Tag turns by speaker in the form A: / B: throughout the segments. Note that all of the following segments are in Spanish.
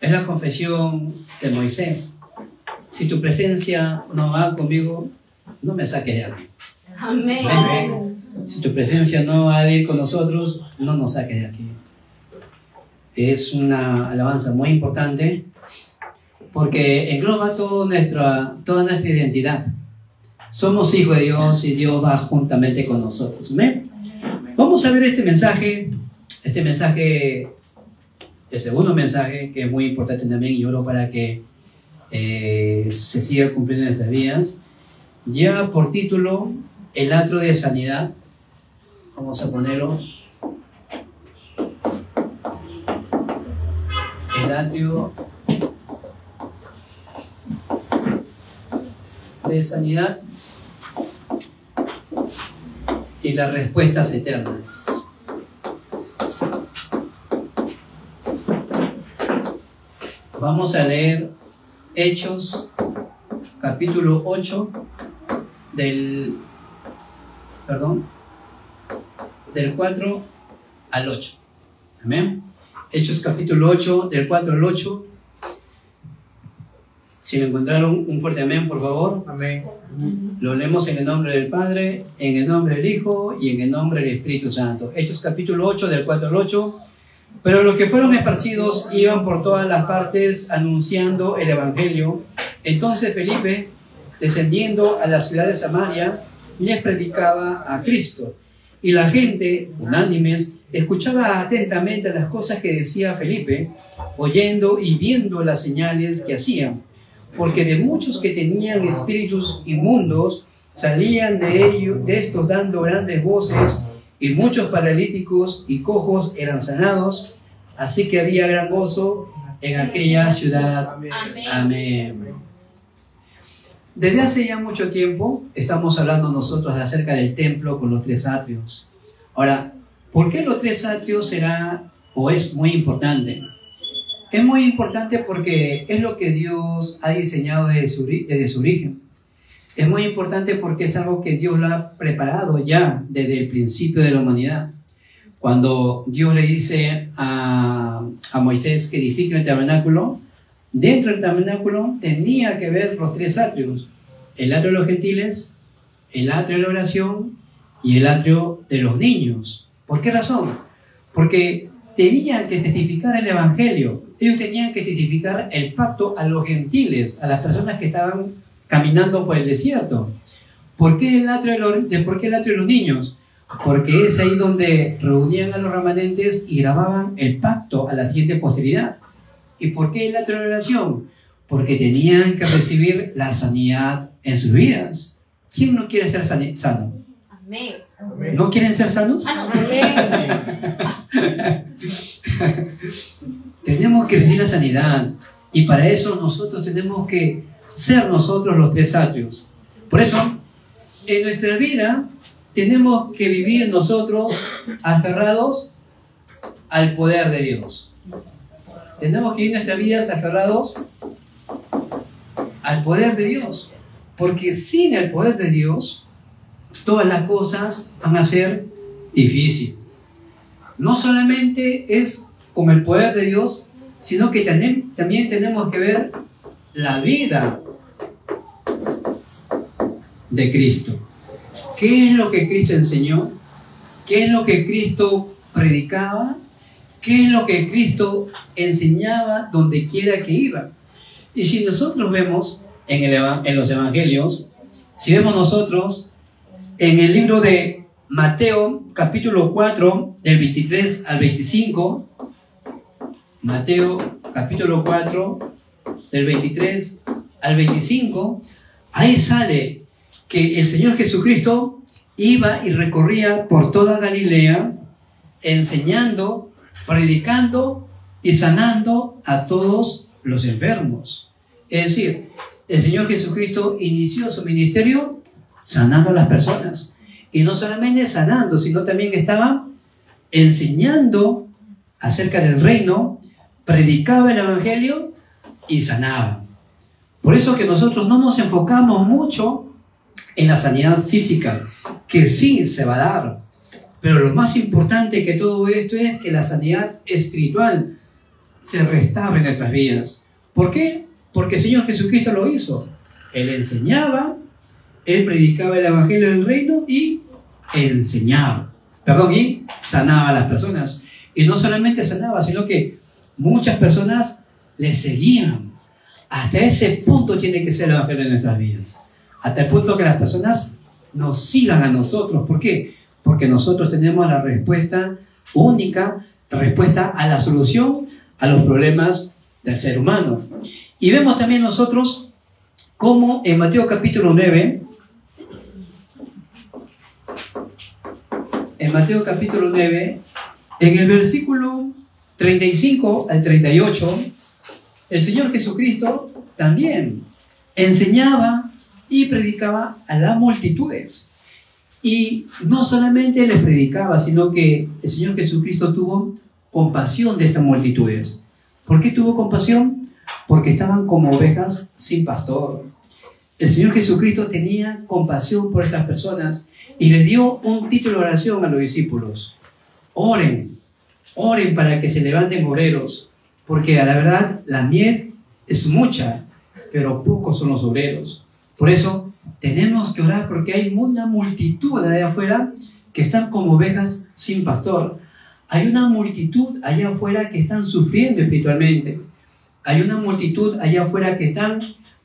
A: Es la confesión de Moisés. Si tu presencia no va conmigo, no me saques de aquí.
B: Amén.
A: Amén. Si tu presencia no va a ir con nosotros, no nos saques de aquí. Es una alabanza muy importante porque engloba toda nuestra identidad. Somos hijos de Dios y Dios va juntamente con nosotros. ¿Amén? Vamos a ver este mensaje, el segundo mensaje, que es muy importante también, y oro para que se siga cumpliendo en nuestras vidas. Lleva por título El atrio de sanidad. Vamos a ponerlo. El atrio de sanidad y las respuestas eternas. Vamos a leer Hechos, capítulo 8, del 4 al 8. Amén. Hechos, capítulo 8, del 4 al 8. Si lo encontraron, un fuerte amén, por favor.
C: Amén.
A: Lo leemos en el nombre del Padre, en el nombre del Hijo y en el nombre del Espíritu Santo. Hechos capítulo 8, del 4 al 8. Pero los que fueron esparcidos iban por todas las partes anunciando el Evangelio. Entonces Felipe, descendiendo a la ciudad de Samaria, les predicaba a Cristo. Y la gente, unánimes, escuchaba atentamente las cosas que decía Felipe, oyendo y viendo las señales que hacían. Porque de muchos que tenían espíritus inmundos salían de estos dando grandes voces, y muchos paralíticos y cojos eran sanados, así que había gran gozo en aquella ciudad.
B: Amén.
A: Amén. Desde hace ya mucho tiempo estamos hablando nosotros acerca del templo con los tres atrios. Ahora, ¿por qué los tres atrios será o es muy importante? Es muy importante porque es lo que Dios ha diseñado desde su origen. Es muy importante porque es algo que Dios lo ha preparado ya desde el principio de la humanidad. Cuando Dios le dice a Moisés que edifique el tabernáculo, dentro del tabernáculo tenía que ver los tres atrios: el atrio de los gentiles, el atrio de la oración y el atrio de los niños. ¿Por qué razón? Porque tenían que testificar el evangelio. Ellos tenían que testificar el pacto a los gentiles, a las personas que estaban caminando por el desierto. ¿Por qué el atrio de los niños? Porque es ahí donde reunían a los remanentes y grababan el pacto a la siguiente posteridad. ¿Y por qué el atrio de la oración? Porque tenían que recibir la sanidad en sus vidas. ¿Quién no quiere ser sano?
B: Amén.
A: ¿No quieren ser sanos? Tenemos que recibir la sanidad, y para eso nosotros tenemos que ser nosotros los tres atrios. Por eso, en nuestra vida tenemos que vivir nosotros aferrados al poder de Dios. Tenemos que vivir nuestras vidas aferrados al poder de Dios, porque sin el poder de Dios todas las cosas van a ser difíciles. No solamente es con el poder de Dios, sino que también tenemos que ver la vida de Cristo. ¿Qué es lo que Cristo enseñó? ¿Qué es lo que Cristo predicaba? ¿Qué es lo que Cristo enseñaba donde quiera que iba? Y si nosotros vemos en los evangelios, si vemos nosotros en el libro de Mateo, capítulo 4, del 23 al 25, Mateo, capítulo 4, del 23 al 25, ahí sale que el Señor Jesucristo iba y recorría por toda Galilea, enseñando, predicando y sanando a todos los enfermos. Es decir, el Señor Jesucristo inició su ministerio sanando a las personas. Y no solamente sanando, sino también estaba enseñando acerca del reino, predicaba el evangelio y sanaba. Por eso que nosotros no nos enfocamos mucho en la sanidad física, que sí se va a dar, pero lo más importante que todo esto es que la sanidad espiritual se restaure en nuestras vidas. ¿Por qué? Porque el Señor Jesucristo lo hizo. Él enseñaba, Él predicaba el Evangelio del Reino y enseñaba. Y sanaba a las personas. Y no solamente sanaba, sino que muchas personas le seguían. Hasta ese punto tiene que ser el Evangelio en nuestras vidas. Hasta el punto que las personas nos sigan a nosotros. ¿Por qué? Porque nosotros tenemos la respuesta única, la respuesta a la solución a los problemas del ser humano. Y vemos también nosotros cómo en Mateo capítulo 9, en el versículo 35 al 38, el Señor Jesucristo también enseñaba y predicaba a las multitudes. Y no solamente les predicaba, sino que el Señor Jesucristo tuvo compasión de estas multitudes. ¿Por qué tuvo compasión? Porque estaban como ovejas sin pastor. El Señor Jesucristo tenía compasión por estas personas y les dio un título de oración a los discípulos. Oren para que se levanten obreros, porque a la verdad la mies es mucha, pero pocos son los obreros. Por eso tenemos que orar, porque hay una multitud allá afuera que están como ovejas sin pastor. Hay una multitud allá afuera que están sufriendo espiritualmente. Hay una multitud allá afuera que están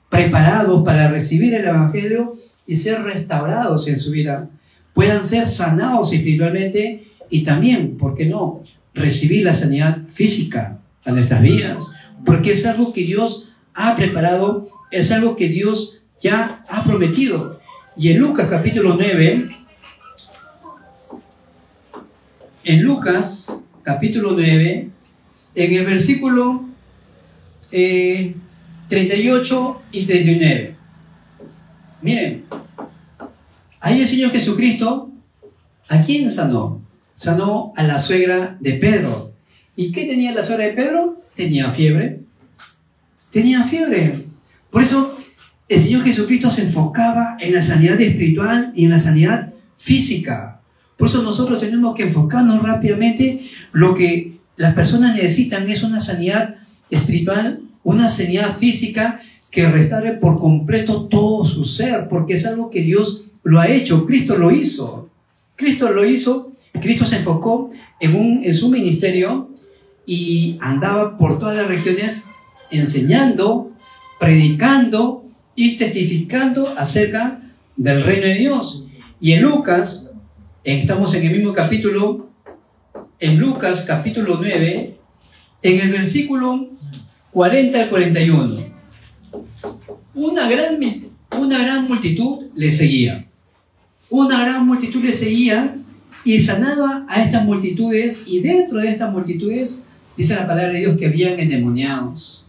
A: preparados para recibir el Evangelio y ser restaurados en su vida. Puedan ser sanados espiritualmente y también, ¿por qué no?, recibir la sanidad física a nuestras vidas. Porque es algo que Dios ha preparado, es algo que Dios ya ha prometido. Y en Lucas capítulo 9, en el versículo 38 y 39, miren, ahí el Señor Jesucristo, ¿a quién sanó? Sanó a la suegra de Pedro. ¿Y qué tenía la suegra de Pedro? Tenía fiebre. Por eso el Señor Jesucristo se enfocaba en la sanidad espiritual y en la sanidad física. Por eso nosotros tenemos que enfocarnos rápidamente. Lo que las personas necesitan es una sanidad espiritual, una sanidad física que restaure por completo todo su ser, porque es algo que Dios lo ha hecho. Cristo lo hizo. Cristo se enfocó en su ministerio y andaba por todas las regiones enseñando, predicando y testificando acerca del reino de Dios. Y en Lucas, estamos en el mismo capítulo, en Lucas capítulo 9, en el versículo 40 al 41, una gran multitud le seguía. Y sanaba a estas multitudes, y dentro de estas multitudes dice la palabra de Dios que habían endemoniados.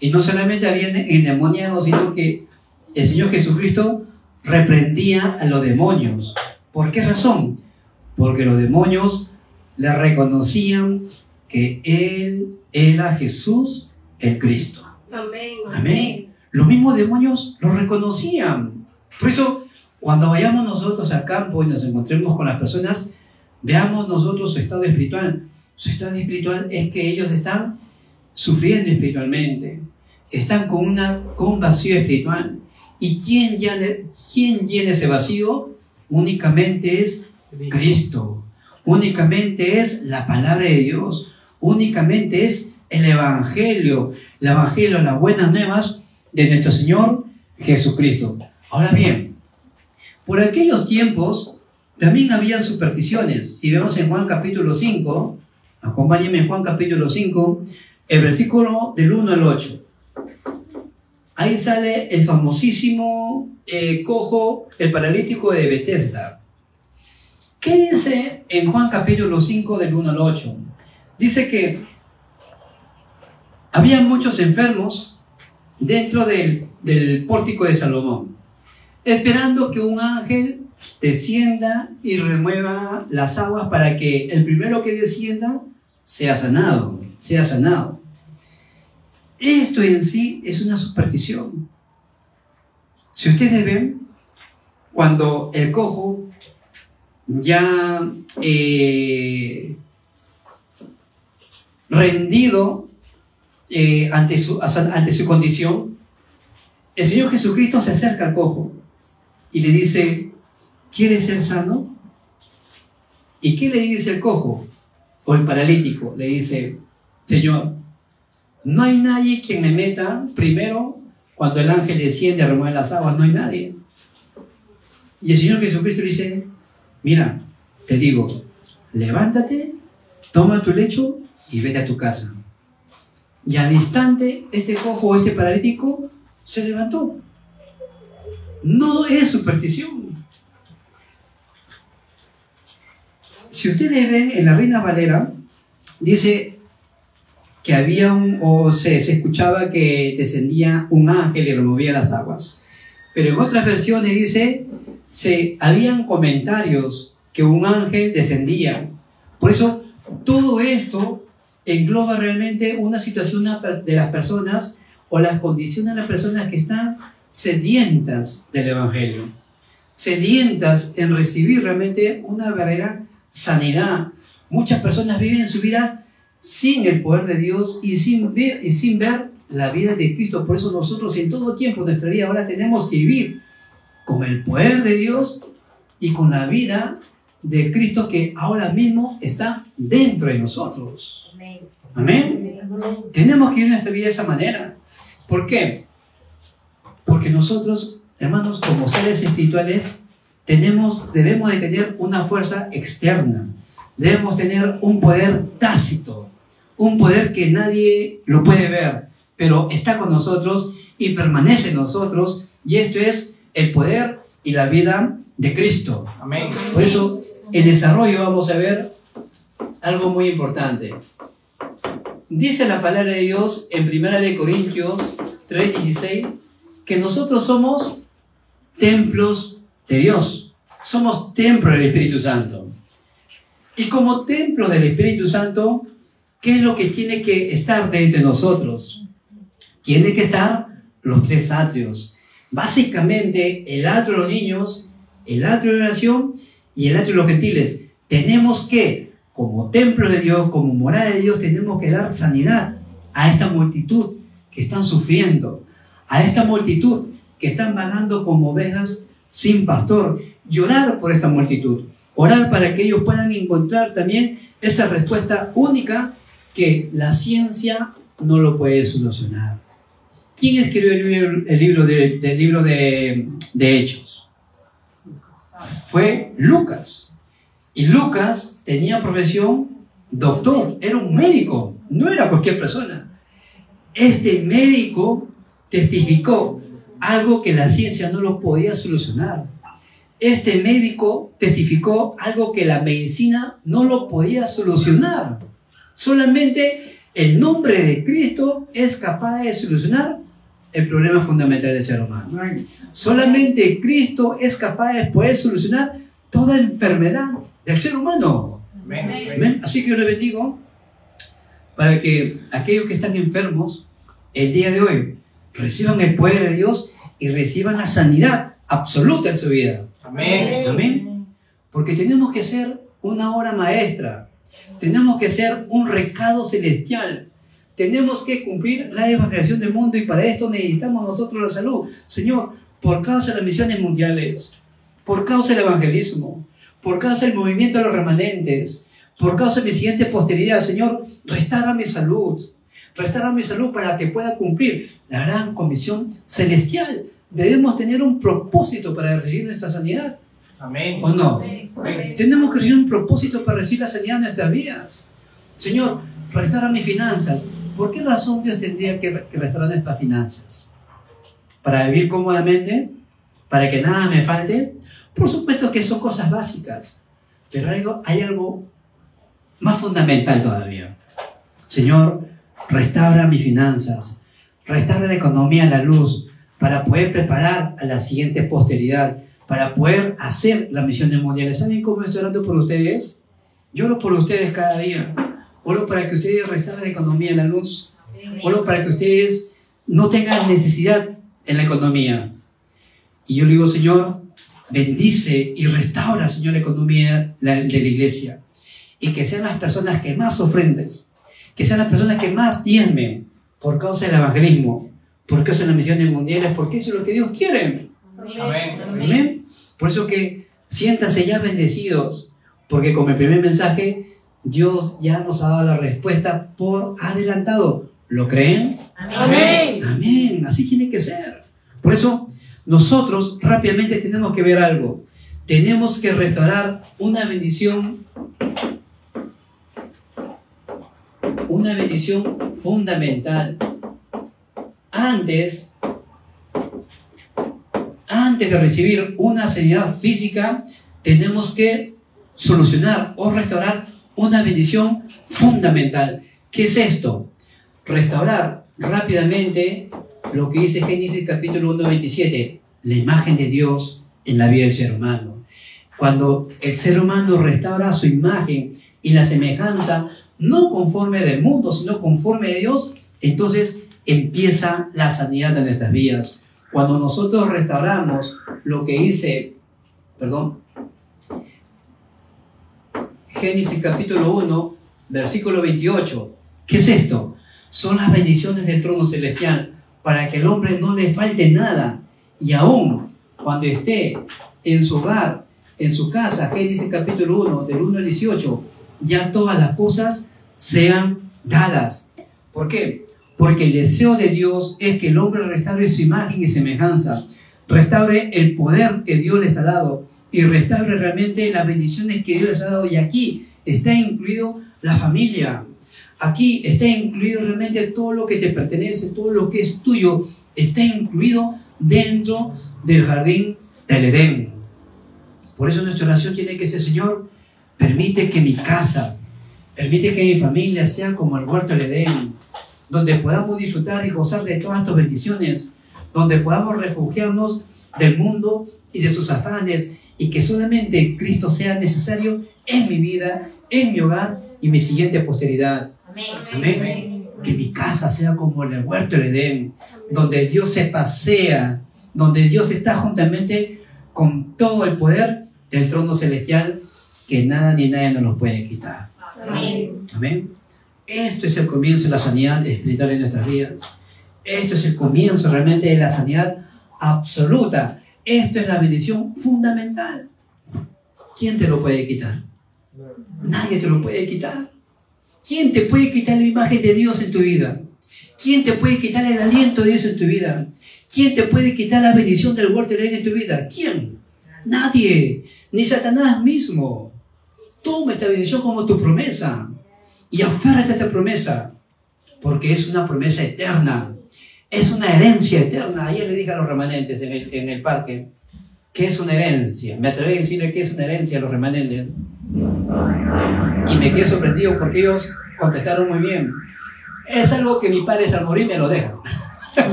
A: Y no solamente habían endemoniados, sino que el Señor Jesucristo reprendía a los demonios. ¿Por qué razón? Porque los demonios le reconocían que Él era Jesús el Cristo. Amén. Los mismos demonios lo reconocían. Por eso, cuando vayamos nosotros al campo y nos encontremos con las personas, veamos nosotros su estado espiritual. Su estado espiritual es que ellos están sufriendo espiritualmente, están con un vacío espiritual. ¿Y quién llena ese vacío? Únicamente es Cristo, únicamente es la palabra de Dios, únicamente es el Evangelio, las buenas nuevas de nuestro Señor Jesucristo. Ahora bien, por aquellos tiempos también habían supersticiones. Si vemos en Juan capítulo 5, acompáñenme en Juan capítulo 5, el versículo del 1 al 8. Ahí sale el famosísimo cojo, el paralítico de Betesda. ¿Qué dice en Juan capítulo 5 del 1 al 8? Dice que había muchos enfermos dentro del pórtico de Salomón, esperando que un ángel descienda y remueva las aguas para que el primero que descienda sea sanado. Esto en sí es una superstición. Si ustedes ven, cuando el cojo ya rendido ante su condición, el Señor Jesucristo se acerca al cojo y le dice, ¿quieres ser sano? ¿Y qué le dice el cojo? O el paralítico, le dice, Señor, no hay nadie quien me meta primero cuando el ángel desciende a remover las aguas, no hay nadie. Y el Señor Jesucristo le dice, mira, te digo, levántate, toma tu lecho y vete a tu casa. Y al instante, este cojo, este paralítico, se levantó. No es superstición. Si ustedes ven en la Reina Valera, dice que había se escuchaba que descendía un ángel y removía las aguas. Pero en otras versiones dice, habían comentarios que un ángel descendía. Por eso, todo esto engloba realmente una situación de las personas o las condiciones de las personas que están sedientas del Evangelio, sedientas en recibir realmente una verdadera sanidad. Muchas personas viven su vida sin el poder de Dios y sin ver la vida de Cristo. Por eso nosotros en todo tiempo de nuestra vida ahora tenemos que vivir con el poder de Dios y con la vida de Cristo que ahora mismo está dentro de nosotros. Amén. Amén. Tenemos que vivir nuestra vida de esa manera. ¿Por qué? Porque nosotros, hermanos, como seres espirituales, debemos de tener una fuerza externa. Debemos tener un poder tácito, un poder que nadie lo puede ver, pero está con nosotros y permanece en nosotros, y esto es el poder y la vida de Cristo. Amén. Por eso, en desarrollo vamos a ver algo muy importante. Dice la palabra de Dios en 1 Corintios 3:16 que nosotros somos templos de Dios. Somos templo del Espíritu Santo. Y como templo del Espíritu Santo, ¿qué es lo que tiene que estar dentro de nosotros? Tiene que estar los tres atrios. Básicamente, el atrio de los niños, el atrio de oración y el atrio de los gentiles. Tenemos que, como templo de Dios, como morada de Dios, tenemos que dar sanidad a esta multitud que están sufriendo, a esta multitud que están vagando como ovejas sin pastor, y orar por esta multitud, orar para que ellos puedan encontrar también esa respuesta única que la ciencia no lo puede solucionar. ¿Quién escribió el libro de Hechos? Fue Lucas. Y Lucas tenía profesión doctor, era un médico, no era cualquier persona. Este médico testificó algo que la ciencia no lo podía solucionar. Este médico testificó algo que la medicina no lo podía solucionar. Solamente el nombre de Cristo es capaz de solucionar el problema fundamental del ser humano. Solamente Cristo es capaz de poder solucionar toda enfermedad del ser humano. Amén. Así que yo les bendigo para que aquellos que están enfermos el día de hoy reciban el poder de Dios y reciban la sanidad absoluta en su vida. Amén. Amén. Porque tenemos que ser una obra maestra. Tenemos que ser un recado celestial. Tenemos que cumplir la evangelización del mundo y para esto necesitamos nosotros la salud. Señor, por causa de las misiones mundiales, por causa del evangelismo, por causa del movimiento de los remanentes, por causa de mi siguiente posteridad, Señor, restaura mi salud. Restaura mi salud para que pueda cumplir la gran comisión celestial. Debemos tener un propósito para recibir nuestra sanidad. Amén. ¿O no? Amén. Tenemos que recibir un propósito para recibir la sanidad en nuestras vidas. Señor, restaura mis finanzas. ¿Por qué razón Dios tendría que restaurar nuestras finanzas? ¿Para vivir cómodamente? ¿Para que nada me falte? Por supuesto que son cosas básicas. Pero hay algo más fundamental todavía. Señor, restaura mis finanzas. Restaura la economía, la luz, para poder preparar a la siguiente posteridad, para poder hacer las misiones mundiales. ¿Saben cómo estoy orando por ustedes? Yo oro por ustedes cada día. Oro para que ustedes restauren la economía, la luz. Oro para que ustedes no tengan necesidad en la economía. Y yo le digo, Señor, bendice y restaura, Señor, la economía de la iglesia. Y que sean las personas que más ofrenden, que sean las personas que más diezmen, por causa del evangelismo, por causa de las misiones mundiales, porque eso es lo que Dios quiere.
B: Amén.
A: Amén. Por eso que siéntanse ya bendecidos, porque como el primer mensaje, Dios ya nos ha dado la respuesta por adelantado. ¿Lo creen?
B: Amén.
A: Amén. Así tiene que ser. Por eso nosotros rápidamente tenemos que ver algo. Tenemos que restaurar una bendición fundamental. Antes de recibir una sanidad física, tenemos que solucionar o restaurar una bendición fundamental. ¿Qué es esto? Restaurar rápidamente lo que dice Génesis capítulo 1:27, la imagen de Dios en la vida del ser humano. Cuando el ser humano restaura su imagen y la semejanza, no conforme del mundo, sino conforme de Dios, entonces empieza la sanidad de nuestras vidas. Cuando nosotros restauramos lo que dice, Génesis capítulo 1, versículo 28, ¿qué es esto? Son las bendiciones del trono celestial, para que al hombre no le falte nada, y aún cuando esté en su hogar, en su casa, Génesis capítulo 1, del 1 al 18, ya todas las cosas sean dadas. ¿Por qué? Porque el deseo de Dios es que el hombre restaure su imagen y semejanza, restaure el poder que Dios les ha dado y restaure realmente las bendiciones que Dios les ha dado. Y aquí está incluido la familia. Aquí está incluido realmente todo lo que te pertenece, todo lo que es tuyo, está incluido dentro del jardín del Edén. Por eso nuestra oración tiene que ser: Señor, permite que mi casa, permite que mi familia sea como el huerto del Edén, donde podamos disfrutar y gozar de todas tus bendiciones, donde podamos refugiarnos del mundo y de sus afanes, y que solamente Cristo sea necesario en mi vida, en mi hogar y mi siguiente posteridad.
B: Amén.
A: Amén. Que mi casa sea como el huerto del Edén, donde Dios se pasea, donde Dios está juntamente con todo el poder del trono celestial, que nada ni nadie nos lo puede quitar.
B: Amén.
A: Amén. Esto es el comienzo de la sanidad espiritual en nuestras vidas. Esto es el comienzo realmente de la sanidad absoluta. Esto es la bendición fundamental. ¿Quién te lo puede quitar? Nadie te lo puede quitar. ¿Quién te puede quitar la imagen de Dios en tu vida? ¿Quién te puede quitar el aliento de Dios en tu vida? ¿Quién te puede quitar la bendición del huerto de Edén en tu vida? ¿Quién? Nadie. Ni Satanás mismo. Toma esta bendición como tu promesa y aférrate a esta promesa, porque es una promesa eterna. Es una herencia eterna. Ayer le dije a los remanentes en el parque, ¿qué es una herencia? Me atreví a decirle qué es una herencia a los remanentes. Y me quedé sorprendido porque ellos contestaron muy bien. Es algo que mi padre al morir me lo deja.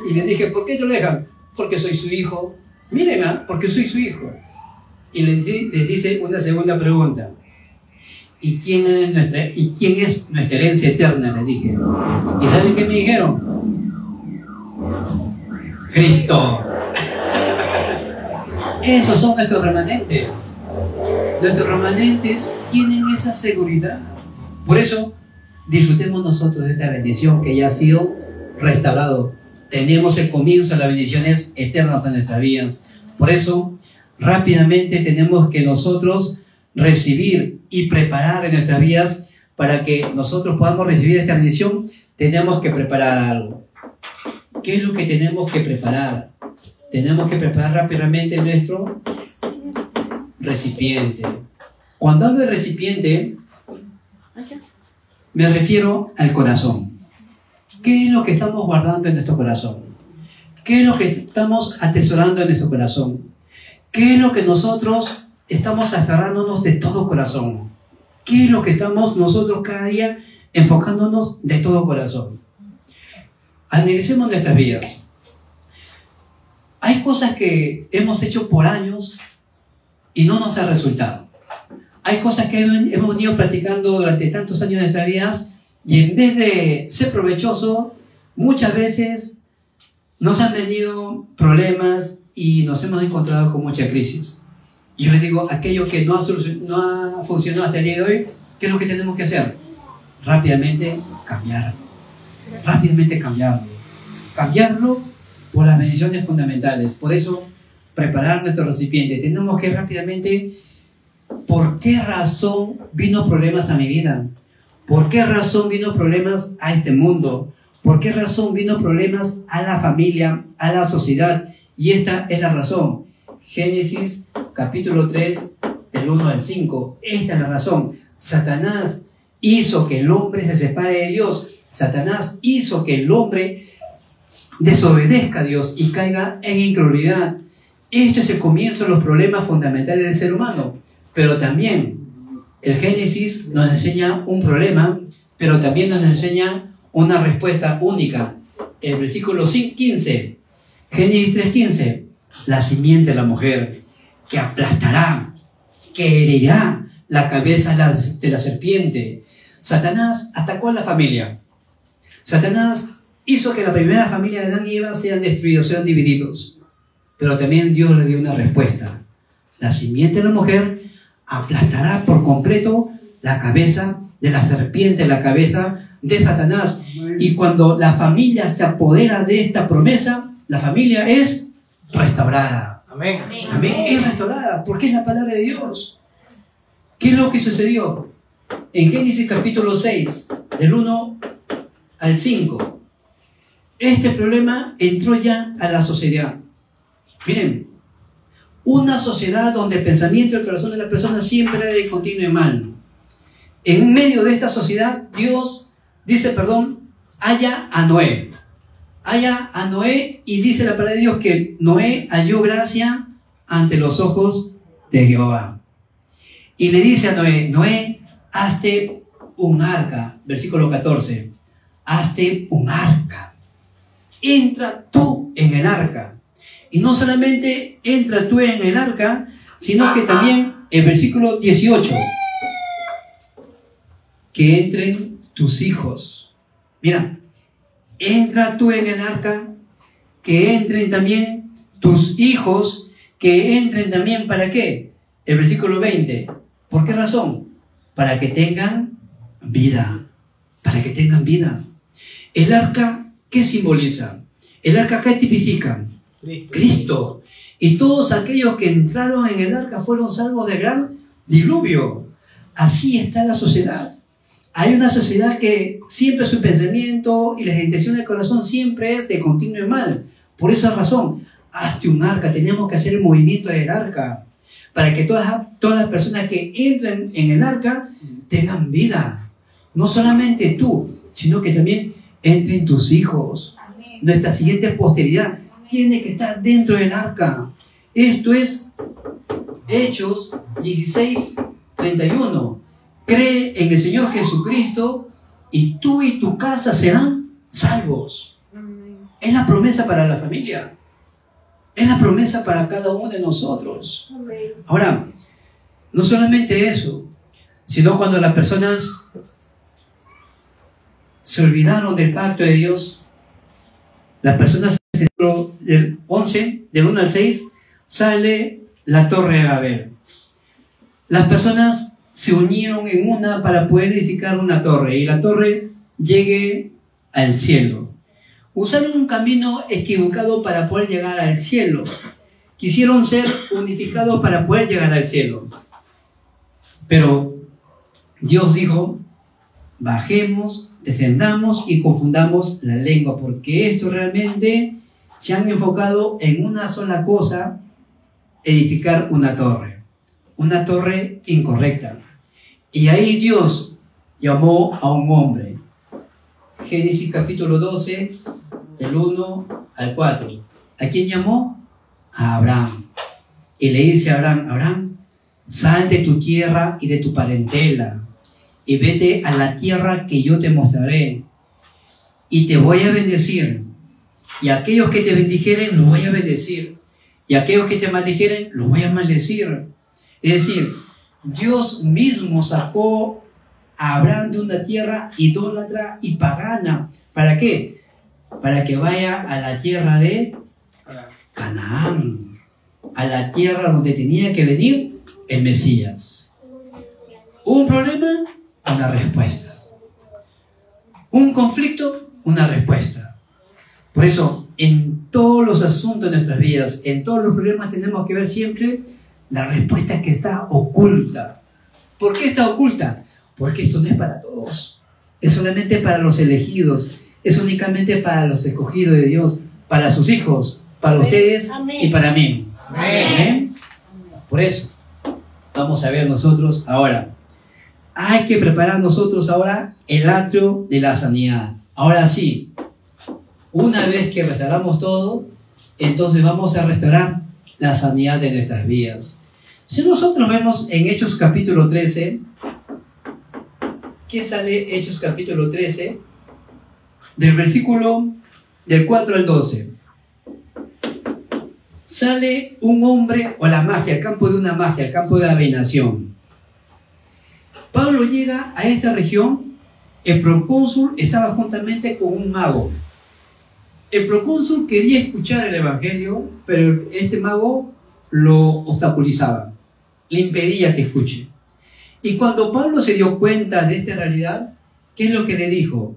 A: Y les dije, ¿por qué te lo dejan? Porque soy su hijo. Miren, porque soy su hijo. Y les dice una segunda pregunta. ¿Y quién es nuestra herencia eterna? Les dije. ¿Y saben qué me dijeron? Cristo. Esos son nuestros remanentes. Nuestros remanentes tienen esa seguridad. Por eso, disfrutemos nosotros de esta bendición que ya ha sido restaurado. Tenemos el comienzo de las bendiciones eternas en nuestras vidas. Por eso, rápidamente tenemos que nosotros recibir y preparar en nuestras vidas. Para que nosotros podamos recibir esta bendición, tenemos que preparar algo. ¿Qué es lo que tenemos que preparar? Tenemos que preparar rápidamente nuestro recipiente. Cuando hablo de recipiente, me refiero al corazón. ¿Qué es lo que estamos guardando en nuestro corazón? ¿Qué es lo que estamos atesorando en nuestro corazón? ¿Qué es lo que nosotros estamos aferrándonos de todo corazón? ¿Qué es lo que estamos nosotros cada día enfocándonos de todo corazón? Analicemos nuestras vidas. Hay cosas que hemos hecho por años y no nos ha resultado. Hay cosas que hemos venido practicando durante tantos años de nuestras vidas y en vez de ser provechoso, muchas veces nos han venido problemas y nos hemos encontrado con mucha crisis. Y yo les digo, aquello que no ha funcionado hasta el día de hoy, ¿qué es lo que tenemos que hacer? Rápidamente cambiarlo. Rápidamente cambiarlo. Cambiarlo por las bendiciones fundamentales. Por eso, preparar nuestro recipiente. Tenemos que rápidamente, ¿por qué razón vino problemas a mi vida? ¿Por qué razón vino problemas a este mundo? ¿Por qué razón vino problemas a la familia, a la sociedad? Y esta es la razón. Génesis capítulo 3, del 1 al 5. Esta es la razón. Satanás hizo que el hombre se separe de Dios. Satanás hizo que el hombre desobedezca a Dios y caiga en incredulidad. Esto es el comienzo de los problemas fundamentales del ser humano. Pero también el Génesis nos enseña un problema, pero también nos enseña una respuesta única. El versículo 15, Génesis 3:15, la simiente de la mujer, que aplastará, que herirá la cabeza de la serpiente. Satanás atacó a la familia. Satanás hizo que la primera familia de Adán y Eva sean destruidos, sean divididos. Pero también Dios le dio una respuesta. La simiente de la mujer aplastará por completo la cabeza de la serpiente, la cabeza de Satanás. Y cuando la familia se apodera de esta promesa, la familia es restaurada.
B: Amén.
A: Amén. Es restaurada porque es la palabra de Dios. ¿Qué es lo que sucedió? En Génesis capítulo 6, del 1 al 5. Este problema entró ya a la sociedad. Miren, una sociedad donde el pensamiento y el corazón de la persona siempre era de continuo y mal. En medio de esta sociedad, Dios dice, haya a Noé. Haya a Noé, y dice la palabra de Dios que Noé halló gracia ante los ojos de Jehová. Y le dice a Noé, Noé, hazte un arca. Versículo 14. Hazte un arca. Entra tú en el arca. Y no solamente entra tú en el arca, sino que también el versículo 18. Que entren tus hijos. Mira, entra tú en el arca, que entren también tus hijos, que entren también, ¿para qué? El versículo 20. ¿Por qué razón? Para que tengan vida. Para que tengan vida. El arca, ¿qué simboliza? El arca, ¿qué tipifica? Cristo. Y todos aquellos que entraron en el arca fueron salvos del gran diluvio. Así está la sociedad. Hay una sociedad que siempre su pensamiento y las intenciones del corazón siempre es de continuo y mal. Por esa razón, hazte un arca. Tenemos que hacer el movimiento del arca para que todas las personas que entren en el arca tengan vida. No solamente tú, sino que también entren tus hijos. Nuestra siguiente posteridad tiene que estar dentro del arca. Esto es Hechos 16:31. Cree en el Señor Jesucristo y tú y tu casa serán salvos. Es la promesa para la familia. Es la promesa para cada uno de nosotros. Ahora, no solamente eso, sino cuando las personas se olvidaron del pacto de Dios, las personas, del 11, del 1 al 6, sale la Torre de Babel. Las personas se unieron en una para poder edificar una torre, y la torre llegue al cielo. Usaron un camino equivocado para poder llegar al cielo. Quisieron ser unificados para poder llegar al cielo. Pero Dios dijo, bajemos, descendamos y confundamos la lengua, porque esto realmente se han enfocado en una sola cosa, edificar una torre incorrecta. Y ahí Dios llamó a un hombre. Génesis capítulo 12, del 1 al 4. ¿A quién llamó? A Abraham. Y le dice a Abraham, Abraham, sal de tu tierra y de tu parentela y vete a la tierra que yo te mostraré, y te voy a bendecir, y a aquellos que te bendijeren los voy a bendecir, y a aquellos que te maldijeren los voy a maldecir. Es decir, Dios mismo sacó a Abraham de una tierra idólatra y pagana. ¿Para qué? Para que vaya a la tierra de Canaán, a la tierra donde tenía que venir el Mesías. ¿Hubo un problema? una respuesta. Un conflicto, una respuesta. Por eso, en todos los asuntos de nuestras vidas, en todos los problemas, tenemos que ver siempre la respuesta que está oculta. ¿Por qué está oculta? Porque esto no es para todos. Es solamente para los elegidos. Es únicamente para los escogidos de Dios, para sus hijos, para ustedes y para mí. Amén. Por eso, vamos a ver nosotros ahora. Hay que preparar nosotros ahora el atrio de la sanidad. Ahora sí, una vez que restauramos todo, entonces vamos a restaurar la sanidad de nuestras vidas. Si nosotros vemos en Hechos capítulo 13, ¿qué sale Hechos capítulo 13? Del versículo del 4 al 12. Sale un hombre o la magia, el campo de una magia, el campo de adivinación. Pablo llega a esta región, el procónsul estaba juntamente con un mago. El procónsul quería escuchar el evangelio, pero este mago lo obstaculizaba, le impedía que escuche. Y cuando Pablo se dio cuenta de esta realidad, ¿qué es lo que le dijo?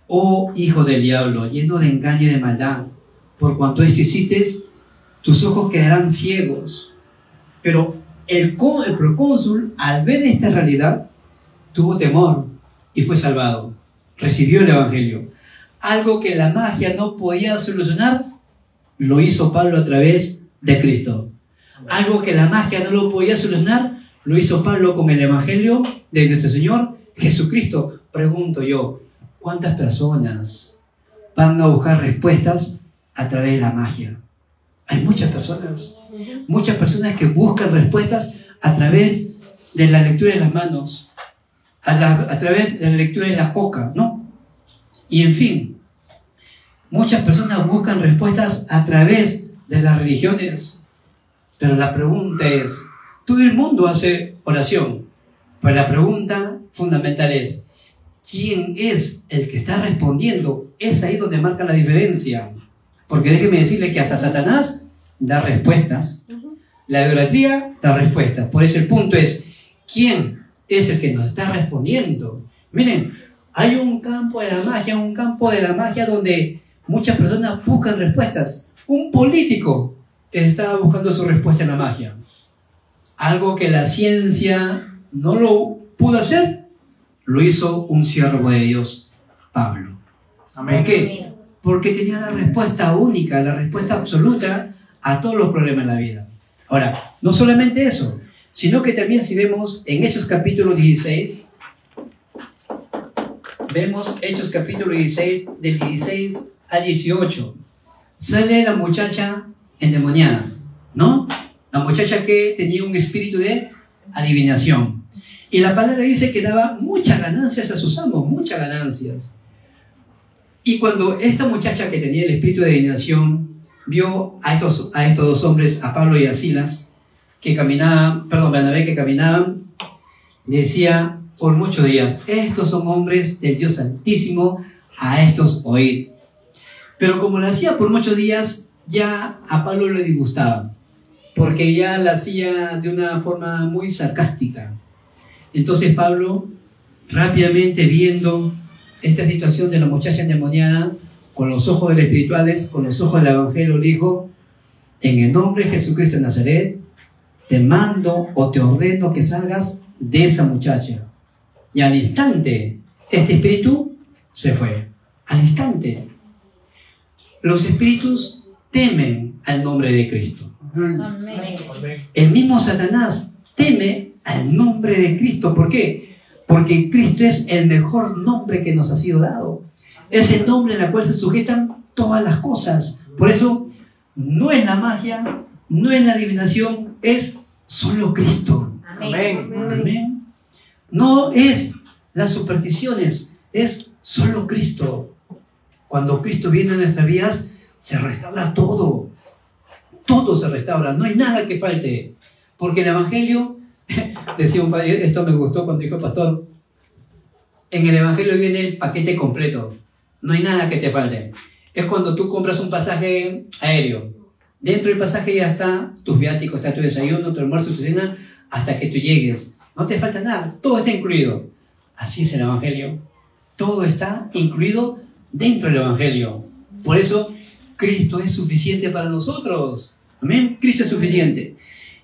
A: Oh hijo del diablo, lleno de engaño y de maldad, por cuanto esto hiciste, tus ojos quedarán ciegos. Pero el procónsul, al ver esta realidad, tuvo temor y fue salvado. Recibió el evangelio. Algo que la magia no podía solucionar, lo hizo Pablo a través de Cristo. Algo que la magia no lo podía solucionar, lo hizo Pablo con el evangelio de nuestro Señor Jesucristo. Pregunto yo, ¿cuántas personas van a buscar respuestas a través de la magia? Hay muchas personas que buscan respuestas a través de la lectura de las manos, a través de la lectura de la coca, ¿no? Y en fin, muchas personas buscan respuestas a través de las religiones, pero la pregunta es, todo el mundo hace oración, pero la pregunta fundamental es, ¿quién es el que está respondiendo? Es ahí donde marca la diferencia. Porque déjeme decirle que hasta Satanás da respuestas. La idolatría da respuestas. Por eso el punto es, ¿quién es el que nos está respondiendo? Miren, hay un campo de la magia donde muchas personas buscan respuestas. Un político está buscando su respuesta en la magia. Algo que la ciencia no lo pudo hacer, lo hizo un siervo de Dios, Pablo.
B: Amén.
A: ¿Por qué? Porque tenía la respuesta única, la respuesta absoluta a todos los problemas de la vida. Ahora, no solamente eso, sino que también si vemos en Hechos capítulo 16, vemos Hechos capítulo 16, del 16 al 18, sale la muchacha endemoniada, ¿no? La muchacha que tenía un espíritu de adivinación. Y la palabra dice que daba muchas ganancias a sus amos, muchas ganancias. Y cuando esta muchacha que tenía el espíritu de adivinación vio a estos dos hombres, a Pablo y a Silas, que caminaban, Bernabé, que caminaban, decía por muchos días, estos son hombres del Dios Altísimo, a estos oíd. Pero como lo hacía por muchos días, ya a Pablo le disgustaba, porque ya lo hacía de una forma muy sarcástica. Entonces Pablo, rápidamente viendo esta situación de la muchacha endemoniada, con los ojos del espirituales, con los ojos del evangelio, le dijo, en el nombre de Jesucristo de Nazaret, te mando o te ordeno que salgas de esa muchacha. Y al instante, este espíritu se fue. Al instante. Los espíritus temen al nombre de Cristo.
B: Amén.
A: El mismo Satanás teme al nombre de Cristo. ¿Por qué? Porque Cristo es el mejor nombre que nos ha sido dado. Es el nombre en el cual se sujetan todas las cosas. Por eso, no es la magia, no es la adivinación, es solo Cristo.
B: Amén.
A: Amén. No es las supersticiones, es solo Cristo. Cuando Cristo viene a nuestras vidas, se restaura todo. Todo se restaura, no hay nada que falte. Porque el Evangelio, decía un padre, esto me gustó cuando dijo el pastor, en el Evangelio viene el paquete completo. No hay nada que te falte. Es cuando tú compras un pasaje aéreo. Dentro del pasaje ya está tus viáticos, está tu desayuno, tu almuerzo, tu cena, hasta que tú llegues. No te falta nada, todo está incluido. Así es el Evangelio. Todo está incluido dentro del Evangelio. Por eso, Cristo es suficiente para nosotros. Amén. Cristo es suficiente.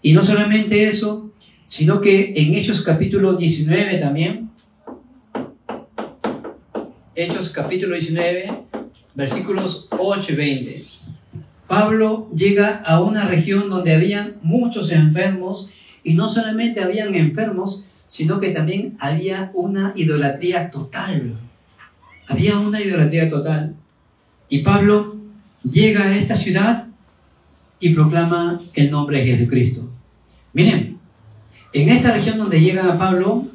A: Y no solamente eso, sino que en Hechos capítulo 19 también, Hechos capítulo 19, versículos 8 y 20. Pablo llega a una región donde habían muchos enfermos, y no solamente habían enfermos, sino que también había una idolatría total. Había una idolatría total. Y Pablo llega a esta ciudad y proclama el nombre de Jesucristo. Miren, en esta región donde llega a Pablo,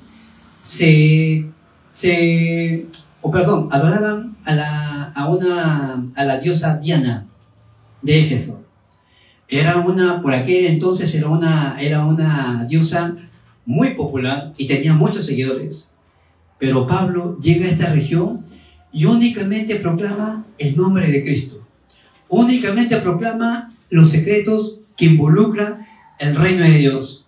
A: adoraban a la diosa Diana de Éfeso. Por aquel entonces era una diosa muy popular y tenía muchos seguidores. Pero Pablo llega a esta región y únicamente proclama el nombre de Cristo. Únicamente proclama los secretos que involucran el reino de Dios.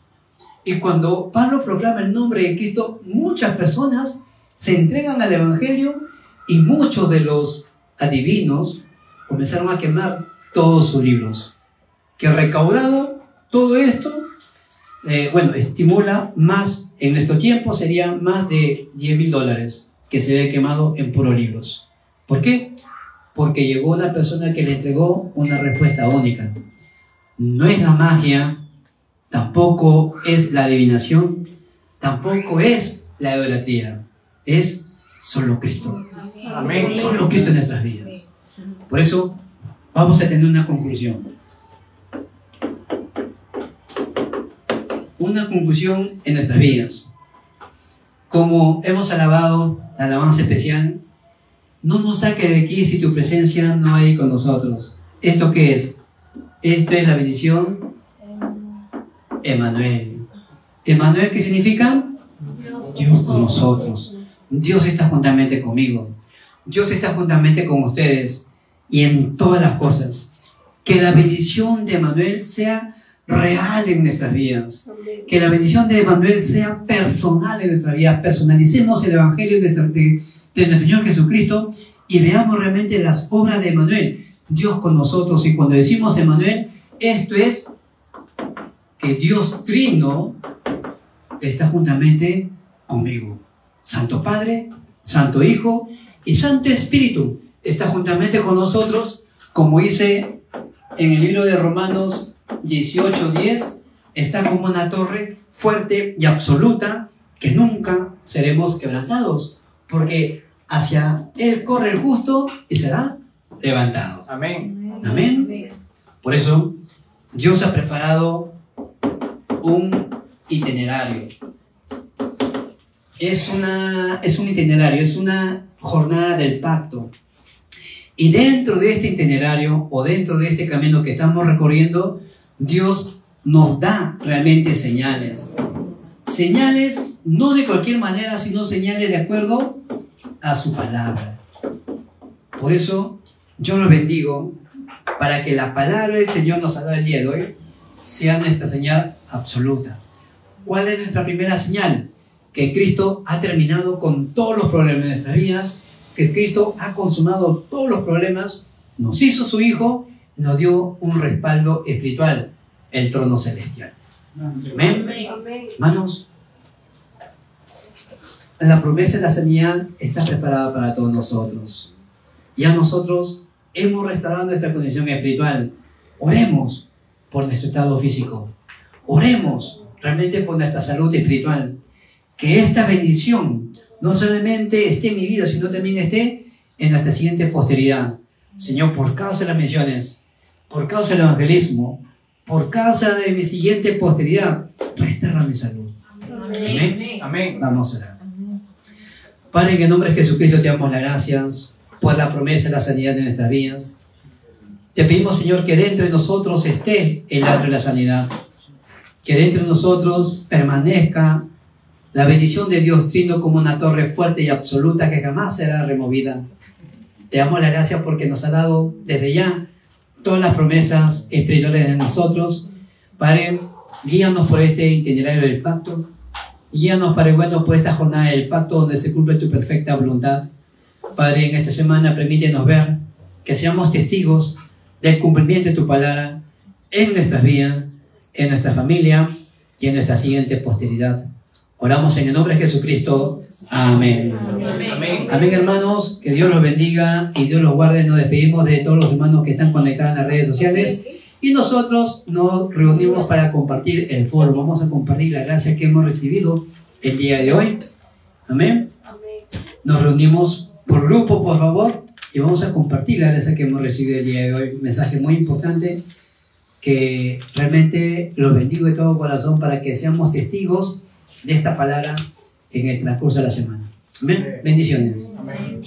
A: Y cuando Pablo proclama el nombre de Cristo, muchas personas se entregan al Evangelio y muchos de los adivinos comenzaron a quemar todos sus libros. Que recaudado todo esto, estimula más, en nuestro tiempo sería más de $10,000 que se ve quemado en puros libros. ¿Por qué? Porque llegó una persona que le entregó una respuesta única. No es la magia, tampoco es la adivinación, tampoco es la idolatría, es solo Cristo.
B: Amén.
A: Solo Cristo en nuestras vidas. Por eso vamos a tener una conclusión. Una conclusión en nuestras vidas. Como hemos alabado la alabanza especial, no nos saque de aquí si tu presencia no hay con nosotros. ¿Esto qué es? Esto es la bendición Emmanuel. ¿Emmanuel qué significa? Dios con nosotros. Dios está juntamente conmigo. Dios está juntamente con ustedes y en todas las cosas. Que la bendición de Emmanuel sea real en nuestras vidas. Que la bendición de Emmanuel sea personal en nuestras vidas. Personalicemos el Evangelio de nuestro Señor Jesucristo y veamos realmente las obras de Emmanuel. Dios con nosotros. Y cuando decimos Emmanuel, esto es que Dios Trino está juntamente conmigo. Santo Padre, Santo Hijo y Santo Espíritu está juntamente con nosotros, como dice en el libro de Romanos 18:10, está como una torre fuerte y absoluta que nunca seremos quebrantados, porque hacia Él corre el justo y será levantado.
B: Amén.
A: Amén. Por eso Dios ha preparado un itinerario. Es un itinerario, es una jornada del pacto. Y dentro de este itinerario o dentro de este camino que estamos recorriendo, Dios nos da realmente señales. Señales no de cualquier manera, sino señales de acuerdo a su palabra. Por eso yo los bendigo para que la palabra del Señor nos ha dado el día de hoy sea nuestra señal absoluta. ¿Cuál es nuestra primera señal? Que Cristo ha terminado con todos los problemas de nuestras vidas, que Cristo ha consumado todos los problemas, nos hizo su Hijo y nos dio un respaldo espiritual, el trono celestial. Amén. Hermanos, la promesa de la sanidad está preparada para todos nosotros. Ya nosotros hemos restaurado nuestra condición espiritual. Oremos por nuestro estado físico. Oremos realmente por nuestra salud espiritual. Que esta bendición no solamente esté en mi vida, sino también esté en nuestra siguiente posteridad. Señor, por causa de las misiones, por causa del evangelismo, por causa de mi siguiente posteridad, restaura mi salud. Amén.
B: Amén.
A: Vamos a orar. Padre, en el nombre de Jesucristo te damos las gracias por la promesa de la sanidad de nuestras vidas. Te pedimos, Señor, que dentro de nosotros esté el atrio de la sanidad. Que dentro de nosotros permanezca la bendición de Dios Trino como una torre fuerte y absoluta que jamás será removida. Te damos las gracias porque nos ha dado desde ya todas las promesas espirituales de nosotros. Padre, guíanos por este itinerario del pacto. Guíanos, Padre bueno, por esta jornada del pacto donde se cumple tu perfecta voluntad. Padre, en esta semana permítenos ver que seamos testigos del cumplimiento de tu palabra en nuestras vidas, en nuestra familia y en nuestra siguiente posteridad. Oramos en el nombre de Jesucristo. Amén.
B: Amén.
A: Amén, hermanos. Que Dios los bendiga y Dios los guarde. Nos despedimos de todos los hermanos que están conectados en las redes sociales. Y nosotros nos reunimos para compartir el foro. Vamos a compartir la gracia que hemos recibido el día de hoy. Amén. Nos reunimos por grupo, por favor, y vamos a compartir la gracia que hemos recibido el día de hoy. Un mensaje muy importante que realmente los bendigo de todo corazón para que seamos testigos de esta palabra en el transcurso de la semana. Amén. Bendiciones.
B: Amén.